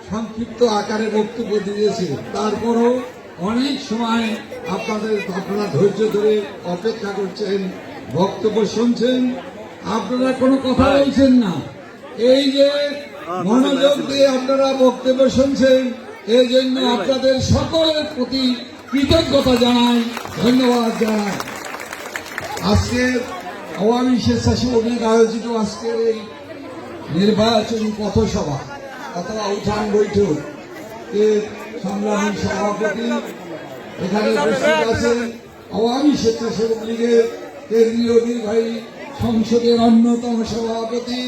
সংক্ষিপ্ত আকারে বক্তব্য দিয়েছে, তারপরও অনেক সময় আপনারা ধৈর্য ধরে অপেক্ষা করছেন, বক্তব্য শুনছেন, আপনারা কোনো কথা বলছেন না। এই যে মনোযোগ দিয়ে আপনারা বক্তব্য শুনছেন, এই জন্য আপনাদের সকলের প্রতি কৃতজ্ঞতা জানাই, ধন্যবাদ জানাই। আজকের আওয়ামী স্বেচ্ছাসেবক লীগ আয়োজিত আজকের এই নির্বাচনী পথসভা অথবা উঠান বৈঠক এর সংগ্রামী সভাপতি এখানে উপস্থিত আছেন আওয়ামী স্বেচ্ছাসেবক লীগের কেন্দ্রীয় নির্বাহী সংসদের অন্যতম সভাপতি,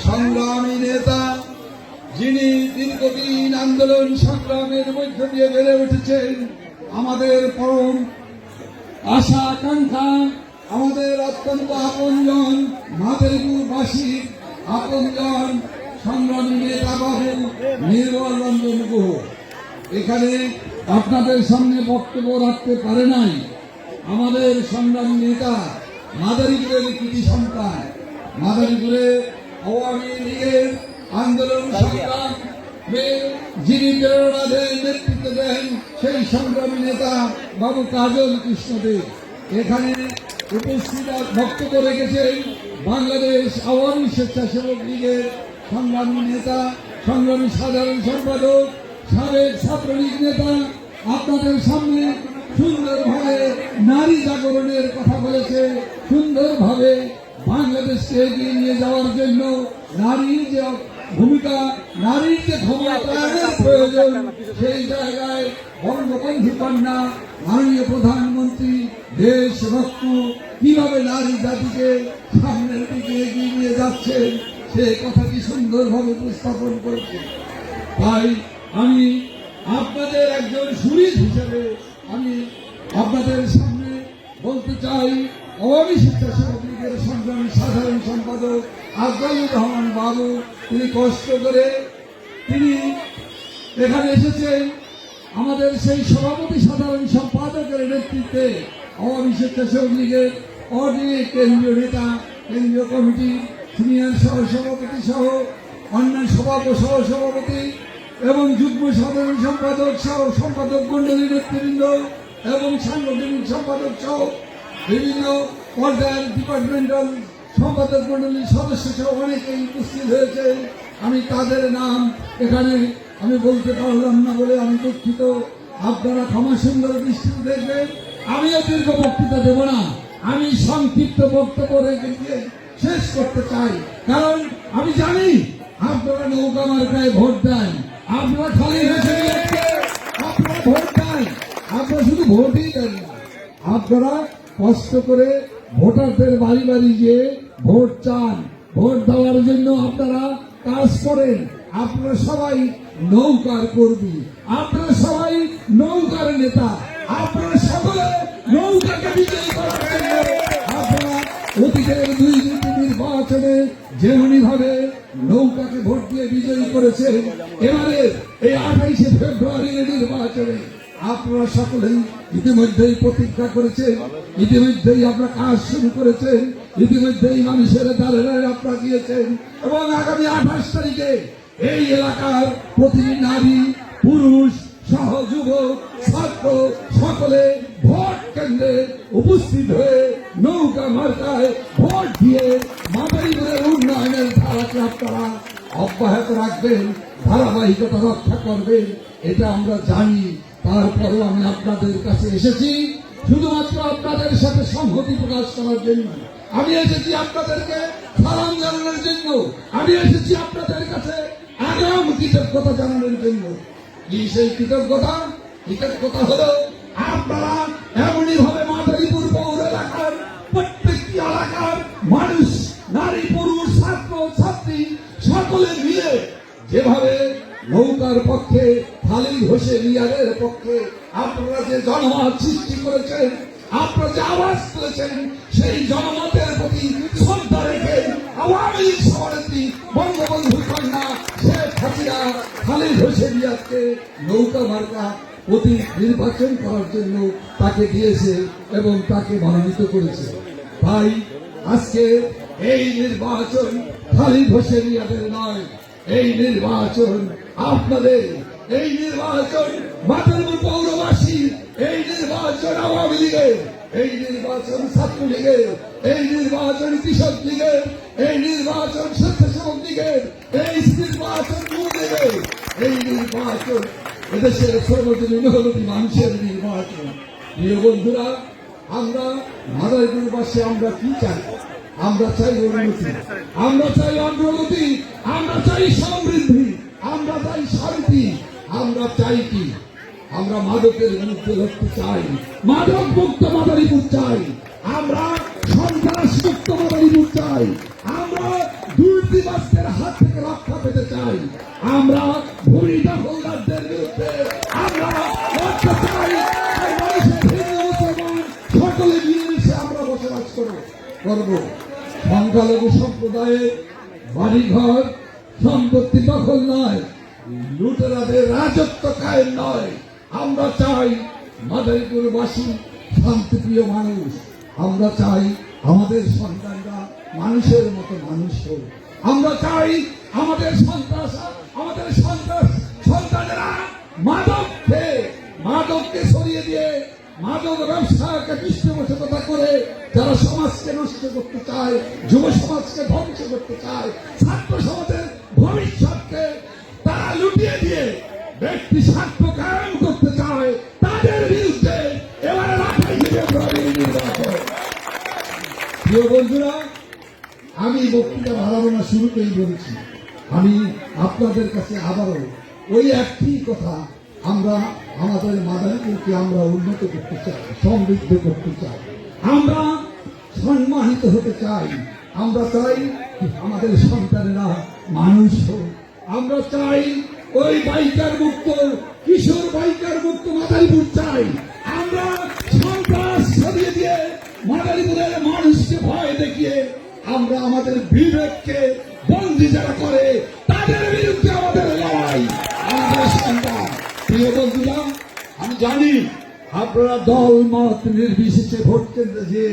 সংগ্রামী নেতা, যিনি দীর্ঘদিন আন্দোলন সংগ্রামের মধ্য দিয়ে বেড়ে উঠেছেন, আমাদের পরম আশা আকাঙ্ক্ষা, আমাদের অত্যন্ত আপনজন, মাদারীপুরবাসীর আপনজন, সংগ্রামী নেতা বাবু নির্মল রঞ্জন গুহ এখানে আপনাদের সামনে বক্তব্য রাখতে পারে নাই। আমাদের সংগ্রামী নেতা, মাদারীপুরের কৃতি সন্তান, মাদারীপুরে আওয়ামী লীগের আন্দোলন সংগ্রাম যিনি প্রেরণা দেন, নেতৃত্ব দেন, সেই সংগ্রামী নেতা বাবু কাজল কৃষ্ণ দে এখানে উপস্থিত বক্তব্য রেখেছেন বাংলাদেশ আওয়ামী স্বেচ্ছাসেবক লীগের সংগ্রামী নেতা, সংগ্রামী সাধারণ সম্পাদক, সাবেক ছাত্রলীগ নেতা। আপনাদের সামনে সুন্দরভাবে নারী জাগরণের কথা বলেছে, সুন্দরভাবে বাংলাদেশকে এগিয়ে নিয়ে যাওয়ার জন্য নারীর যে ভূমিকা, নারীর যে ক্ষমতায়নের প্রয়োজন, সেই জায়গায় বঙ্গবন্ধু কন্যা মাননীয় প্রধানমন্ত্রী দেশরত্ন কিভাবে নারী জাতিকে সামনের দিকে এগিয়ে নিয়ে যাচ্ছেন সে কথাটি সুন্দরভাবে উপস্থাপন করছে। তাই আমি আপনাদের একজন শহীদ হিসেবে আমি আপনাদের সামনে বলতে চাই, আওয়ামী স্বেচ্ছাসেবক লীগের সংগ্রামী সাধারণ সম্পাদক আফজালুর রহমান বাবু তিনি কষ্ট করে তিনি এখানে এসেছেন। আমাদের সেই সভাপতি সাধারণ সম্পাদকের নেতৃত্বে আওয়ামী স্বেচ্ছাসেবক লীগের অনেক কেন্দ্রীয় নেতা, কেন্দ্রীয় কমিটি, সিনিয়র সহসভাপতি সহ অন্যান্য সহসভাপতি এবং যুগ্ম সাধারণ সম্পাদক সহ সম্পাদক মন্ডলী নেতৃবৃন্দ এবং সাংগঠনিক সম্পাদক সহ বিভিন্ন পর্যায়ের ডিপার্টমেন্টাল সম্পাদক মন্ডলীর সদস্য সহ অনেকেই উপস্থিত হয়েছে। আমি তাদের নাম এখানে আমি বলতে পারলাম না বলে আমি দুঃখিত, আপনারা ক্ষমা সুন্দর দৃষ্টিতে দেখবেন। আমিও দীর্ঘ বক্তৃতা দেব না, আমি সংক্ষিপ্ত বক্তব্য রেখে দিয়ে শেষ করতে চাই, কারণ আমি জানি আপনারা নৌকা মার্কায় ভোট দেন, আপনারা খালি আপনারা ভোট দেন, আপনারা শুধু ভোটই দেন না, আপনারা কষ্ট করে ভোটারদের বাড়ি বাড়ি গিয়ে ভোট চান, ভোট দেওয়ার জন্য আপনারা কাজ করেন। আপনারা সবাই নৌকার কর্মী, আপনারা সবাই নৌকার নেতা, আপনারা সকলে নৌকাকে বিজয়ী করার জন্য আপনারা অতীতের দুই নির্বাচনে যেমনি ভাবে নৌকাকে ভোট দিয়ে বিজয়ী করেছেন, এবারে এই 28শে ফেব্রুয়ারির নির্বাচনে আপনারা সকলেই ইতিমধ্যেই প্রতিজ্ঞা করেছেন, ইতিমধ্যেই আপনারা কাজ শুরু করেছেন, ইতিমধ্যেই মানুষের দ্বারে আপনারা গিয়েছেন এবং আগামী 28 তারিখে এই এলাকার প্রতিটি নারী, পুরুষ সহ যুবক, ছাত্র সকলে ভোট কেন্দ্রে উপস্থিত হয়ে নৌকা মার্কায় ভোট দিয়ে মাদারীপুরের উন্নয়নের ধারাকে আপনারা অব্যাহত রাখবেন, ধারাবাহিকতা রক্ষা করবেন, এটা আমরা জানি। তারপরও আমি আপনাদের কাছে এসেছি শুধুমাত্র আপনাদের সাথে সংহতি প্রকাশ করার জন্য, আমি এসেছি আপনাদেরকে সালাম জানানোর জন্য, আমি এসেছি আপনাদের কাছে আগাম কৃতজ্ঞতা জানানোর জন্য। কি সেই কৃতজ্ঞতা? কৃতজ্ঞতা হলো আপনারা এমনই ভাবে মাদারীপুর পৌর এলাকার প্রত্যেকটি এলাকার মানুষ, নারী, পুরুষ, ছাত্র ছাত্রী সকলে মিলে যেভাবে নৌকার পক্ষে, খালিদ হোসেন ইয়ারের পক্ষে আপনারা যে জনমত সৃষ্টি করেছেন, আপনারা যে আওয়াজ তুলেছেন, সেই জনমতের প্রতি শ্রদ্ধা রেখে আওয়ামী লীগ সভানেত্রী বঙ্গবন্ধু কন্যা শেখ হাসিনা খালিদ হোসেন ইয়ারকে নৌকা মার্কা প্রতি নির্বাচন করার জন্য তাকে দিয়েছে এবং তাকে মনোনীত করেছে। তাই আজকে এই নির্বাচন খালিদ হোসেন ইয়াদের নয়, এই নির্বাচন আপনাদের, এই নির্বাচন মাদারীপুর পৌরবাসী, এই নির্বাচন আওয়ামী লীগের, এই নির্বাচন ছাত্রলীগের, এই নির্বাচন কৃষক লীগের, এই নির্বাচন স্বেচ্ছাসেবক লীগের, এই নির্বাচন যুবলীগের, এই নির্বাচন এদেশের শ্রমজীবী মেহনতি মানুষের নির্বাচন। প্রিয় বন্ধুরা, আমরা মাদারীপুরবাসী আমরা কি চাই? আমরা চাই উন্নতি, আমরা চাই অগ্রগতি, আমরা চাই সমৃদ্ধি, আমরা চাই শান্তি, আমরা চাই কি? আমরা মাদকের বিরুদ্ধে লড়তে চাই, মাদক মুক্ত মাদারীপুর চাই, আমরা সন্ত্রাস মুক্ত মাদারীপুর চাই, আমরা দুর্নীতিবাজদের হাত থেকে রক্ষা পেতে চাই, আমরা ভূমি দখলদারদের বিরুদ্ধে আমরা লড়তে চাই। তাই মানুষের হিন্দু মুসলমান সকলে মিলেমিশে আমরা বসবাস করব। সংখ্যালঘু সম্প্রদায়ের বাড়িঘর সম্পত্তি দখল নয়, লুটেরাদের রাজত্ব কায়েম নয়। আমরা চাই মাদারীপুরবাসী শান্তিপ্রিয় মানুষ, আমরা চাই আমাদের সন্তানরা মানুষের মতো মানুষ হোক, আমরা চাই আমাদের সন্তানেরা মাদককে সরিয়ে দিয়ে মাদক ব্যবসাকে পৃষ্ঠপোষকতা করে যারা সমাজকে নষ্ট করতে চায়, যুব সমাজকে ধ্বংস করতে চায়, ছাত্র সমাজের ভবিষ্যৎকে তারা লুটিয়ে দিয়ে ব্যক্তি স্বার্থ কায়েম করতে চায়, তাদের বিরুদ্ধে এবারে নির্বাচন। প্রিয় বন্ধুরা, আমি বক্তৃতা বাড়াবো না, শুরুতেই বলেছি, আমি আপনাদের কাছে আবারও ওই একটি কথা, আমরা আমাদের মাদারীপুরকে আমরা উন্নত করতে চাই, সমৃদ্ধ করতে চাই, আমরা সম্মানিত হতে চাই, আমরা চাই আমাদের সন্তানেরা মানুষ হোক, আমরা চাই ওই বাইকার মুক্ত, কিশোর বাইকার মুক্ত মাদারীপুর চাই, আমরা সন্ত্রাস ছড়িয়ে দিয়ে মাদারীপুরের মানুষকে ভয় দেখিয়ে আমরা আমাদের বিবেককে বন্দী যারা করে তাদের বিরুদ্ধে আমাদের লড়াই, আমাদের সংগ্রাম। প্রিয় বন্ধুরা, আমি জানি আপনারা দল মত নির্বিশেষে ভোট কেন্দ্রে যে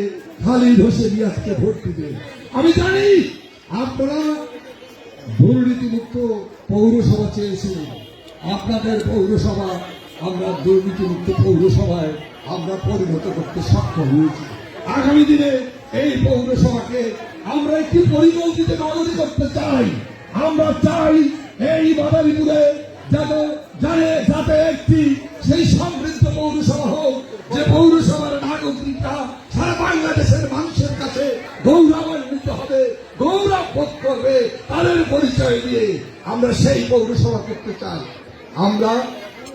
খালি ধসে আজকে ভোট দিবেন। আমি জানি আপনারা দুর্নীতিমুক্ত পৌরসভা চেয়েছিলেন, আপনাদের পৌরসভা আমরা দুর্নীতিমুক্ত পৌরসভায় আমরা পরিণত করতে সক্ষম হয়েছি। আগামী দিনে এই পৌরসভাকে আমরা একটি পরিকল্পিত নগরী করতে চাই। আমরা চাই এই মাদারীপুরে যাতে একটি সেই সমৃদ্ধ পৌরসভা হোক, যে পৌরসভার নাগরিকরা সারা বাংলাদেশের মানুষের কাছে গৌরবান্বিত হবে, গৌরব বোধ করবে তাদের পরিচয় দিয়ে। আমরা সেই পৌরসভা করতে চাই। আমরা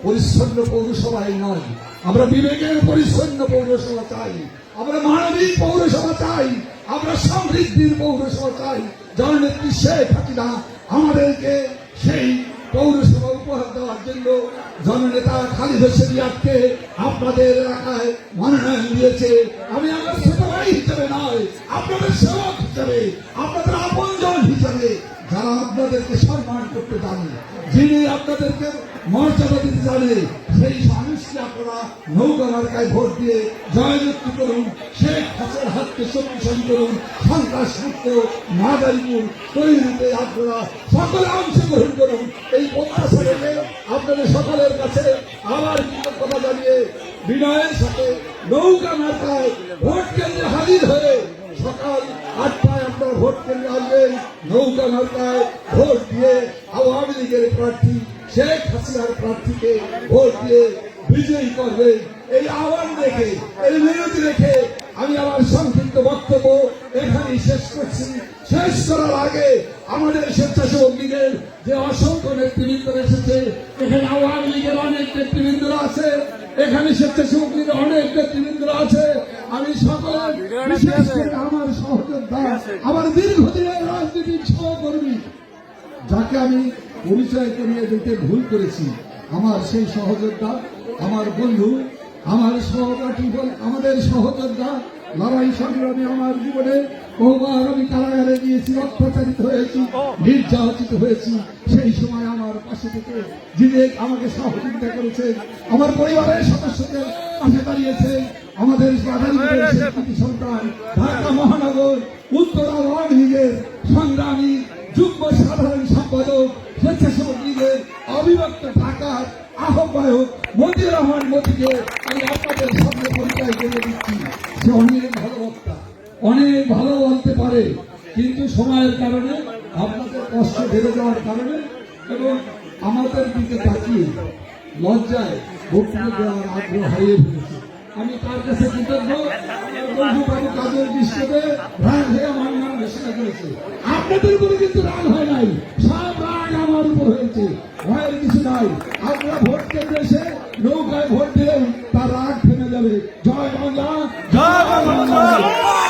পরিচ্ছন্ন পৌরসভাই নয়, আমরা বিবেকের পরিচ্ছন্ন পৌরসভা চাই, আমরা মানবিক পৌরসভা চাই, আমরা সমৃদ্ধির পৌরসভা চাই। জননেত্রী শেখ হাসিনা আমাদেরকে সেই পৌরসভা উপহার দেওয়ার জন্য জননেতা খালিদ হোসেন জিয়াকে আপনাদের এলাকায় মনোনয়ন দিয়েছে। আমি আমার ছোট ভাই হিসেবে নয়, আপনাদের সেবক হিসেবে, আপনাদের আপনজন হিসেবে, যারা আপনাদেরকে সম্মান করতে জানে, যিনি আপনাদেরকে মর্যাদা দিতে জানে, সেই মানুষকে আপনারা নৌকা মার্কায় ভোট দিয়ে জয়যুক্ত করুন, শেখ হাসিনার হাতকে শক্তিশালী করুন, সন্ত্রাস মুক্ত মাদারীপুর তৈরিতে আপনারা সকলে অংশগ্রহণ করুন। এই প্রত্যাশা রেখে আপনাদের সকলের কাছে আবার কৃতজ্ঞতা জানিয়ে বিনয়ের সাথে নৌকা মার্কায় ভোট কেন্দ্রে হাজির হয়ে সকাল 8টায় আপনারা ভোট কেন্দ্রে আসবেন, নৌকা মার্কায় ভোট দিয়ে আওয়ামী লীগের প্রার্থী শেখ হাসিনার প্রার্থীকে ভোট দিয়ে বিজয়ী করবেন। এই আহ্বান রেখে, এই বিরতি রেখে আমি আমার সংক্ষিপ্ত বক্তব্য এখানেই শেষ করছি। শেষ করার আগে আমাদের স্বেচ্ছাসেবক লীগের যে অসংখ্য নেতৃবৃন্দ এসেছে, এখানে আওয়ামী লীগের অনেক নেতৃবৃন্দরা আছে, এখানে স্বেচ্ছাসেবক লীগের অনেক নেতৃবৃন্দরা আছে, আমি সকলের বিশেষ করে আমার সহযোদ্ধা, আমার দীর্ঘদিনের রাজনীতির সহকর্মী, যাকে আমি পরিচয় করিয়ে দিতে ভুল করেছি, আমার সেই সহযোদ্ধা, আমার বন্ধু, আমার সহপাঠী, আমাদের সহযোদ্ধা, লড়াই সংগ্রামে আমার জীবনে বহুবার আমি কারাগারে গিয়েছি, অত্যাচারিত হয়েছি, নির্যাতিত হয়েছি। সেই সময় আমার পাশে থেকে যিনি আমাকে সহযোগিতা করেছে, আমার পরিবারের সদস্যদের পাশে দাঁড়িয়েছে, আমাদের সন্তান ঢাকা মহানগর উত্তর আওয়ামী লীগের সংগ্রামী যুগ্ম সাধারণ সম্পাদক স্বেচ্ছাসেবক লীগের অবিভক্ত ঢাকার আহ্বায়ক মতিউর রহমান মতিকে আমি আপনাদের সামনে পরিচয় করে দিচ্ছি। সে অনেক ভালো বক্তা, অনেক ভালো বলতে পারে, কিন্তু সময়ের কারণে আপনাদের কষ্ট বেড়ে যাওয়ার কারণে এবং আমাদের দিকে তাকিয়ে লজ্জায় বক্তব্য দেওয়ার আগ্রহ হারিয়ে ফেলেছে। আমি তার কাছে কৃতজ্ঞ। বন্ধুবাবু কাজের দৃষ্টিতে রাগ হয়ে আমার নাম ঘোষণা করেছে। আপনাদের উপরে কিন্তু রাগ হয় নাই, সব রাগ আমার উপর হয়েছে। ভয়ের কিছু নাই। আপনারা ভোট কেন্দ্রে এসে নৌকায় ভোট দিলেন, তার রাগ থেমে যাবে। জয় বাংলা, জয় বাংলা।